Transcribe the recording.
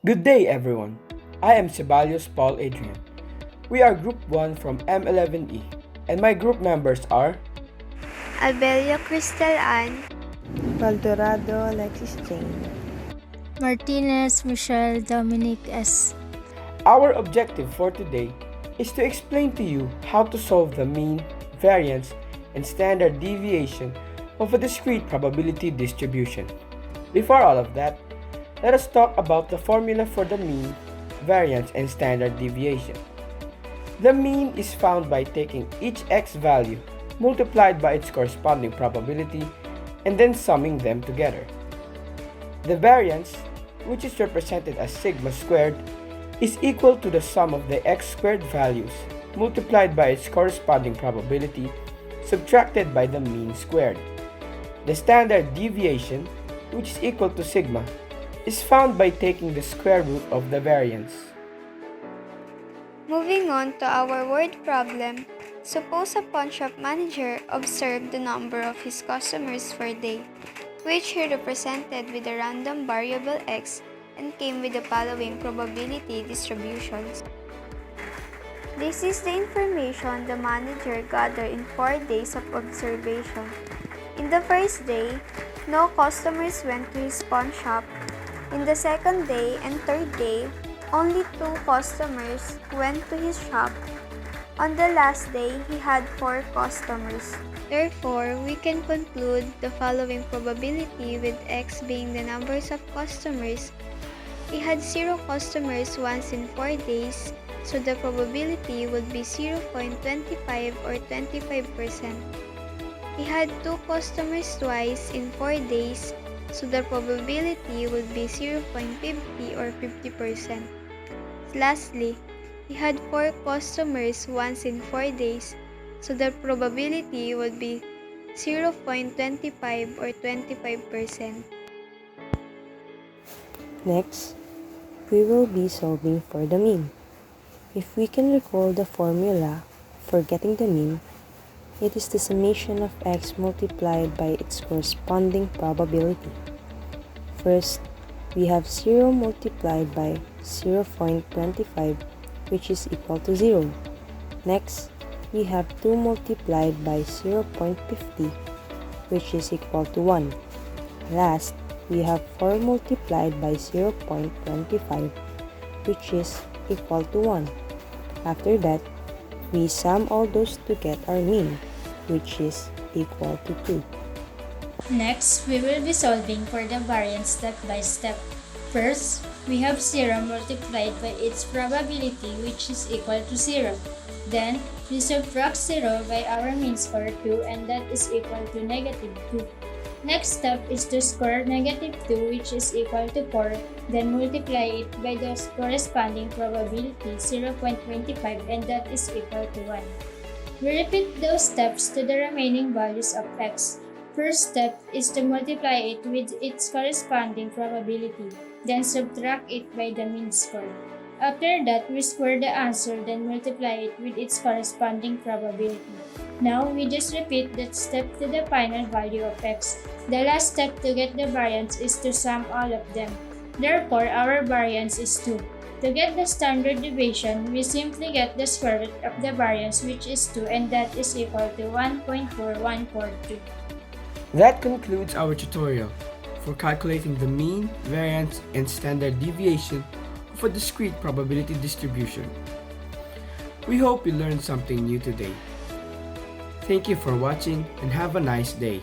Good day, everyone. I am Ceballos Paul Adrian. We are Group 1 from M11E, and my group members are Albelio Crystal Ann, Valdorado Alexis Jane, Martinez Michelle Dominic S. Our objective for today is to explain to you how to solve the mean, variance, and standard deviation of a discrete probability distribution. Before all of that, let us talk about the formula for the mean, variance, and standard deviation. The mean is found by taking each x value multiplied by its corresponding probability and then summing them together. The variance, which is represented as sigma squared, is equal to the sum of the x squared values multiplied by its corresponding probability subtracted by the mean squared. The standard deviation, which is equal to sigma, is found by taking the square root of the variance. Moving on to our word problem, suppose a pawn shop manager observed the number of his customers per day, which he represented with a random variable x and came with the following probability distributions. This is the information the manager gathered in 4 days of observation. In the first day, no customers went to his pawn shop. In the second day and third day, only 2 customers went to his shop. On the last day, he had 4 customers. Therefore, we can conclude the following probability with x being the numbers of customers. He had 0 customers once in 4 days, so the probability would be 0.25 or 25%. He had 2 customers twice in 4 days, so the probability would be 0.50 or 50%. Lastly, he had 4 customers once in 4 days, so the probability would be 0.25 or 25%. Next, we will be solving for the mean. If we can recall the formula for getting the mean, it is the summation of x multiplied by its corresponding probability. First, we have 0 multiplied by 0.25, which is equal to 0. Next, we have 2 multiplied by 0.50, which is equal to 1. Last, we have 4 multiplied by 0.25, which is equal to 1. After that, we sum all those to get our mean, which is equal to 2. Next, we will be solving for the variance step by step. First, we have 0 multiplied by its probability, which is equal to 0. Then, we subtract 0 by our mean score 2, and that is equal to negative 2. Next step is to score negative 2, which is equal to 4, then multiply it by the corresponding probability 0.25, and that is equal to 1. We repeat those steps to the remaining values of x. First step is to multiply it with its corresponding probability, then subtract it by the mean score. After that, we square the answer, then multiply it with its corresponding probability. Now, we just repeat that step to the final value of x. The last step to get the variance is to sum all of them. Therefore, our variance is 2. To get the standard deviation, we simply get the square root of the variance, which is 2, and that is equal to 1.4142. That concludes our tutorial for calculating the mean, variance, and standard deviation of a discrete probability distribution. We hope you learned something new today. Thank you for watching and have a nice day.